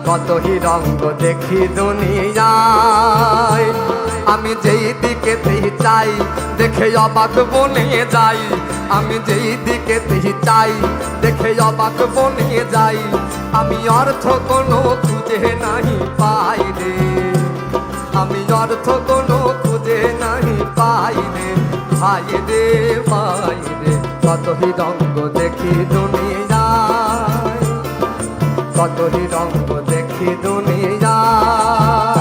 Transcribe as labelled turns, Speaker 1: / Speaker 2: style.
Speaker 1: কতই রঙ্গ দেখি দুনিয়ায়, আমি যেই দিকে চাই দেখে অবাক বনে যাই, আমি যেই দিকে চাই দেখে অবাক বনে যাই, আমি অর্থ কোনো খুঁজে নাহি পাই রে, আমি অর্থ কোনো খুঁজে নাহি পাই রে, ভাই রে ভাই রে, কতই রঙ্গ দেখি দুনিয়ায়, কতই রঙ্গ দেখি দুনিয়ায়।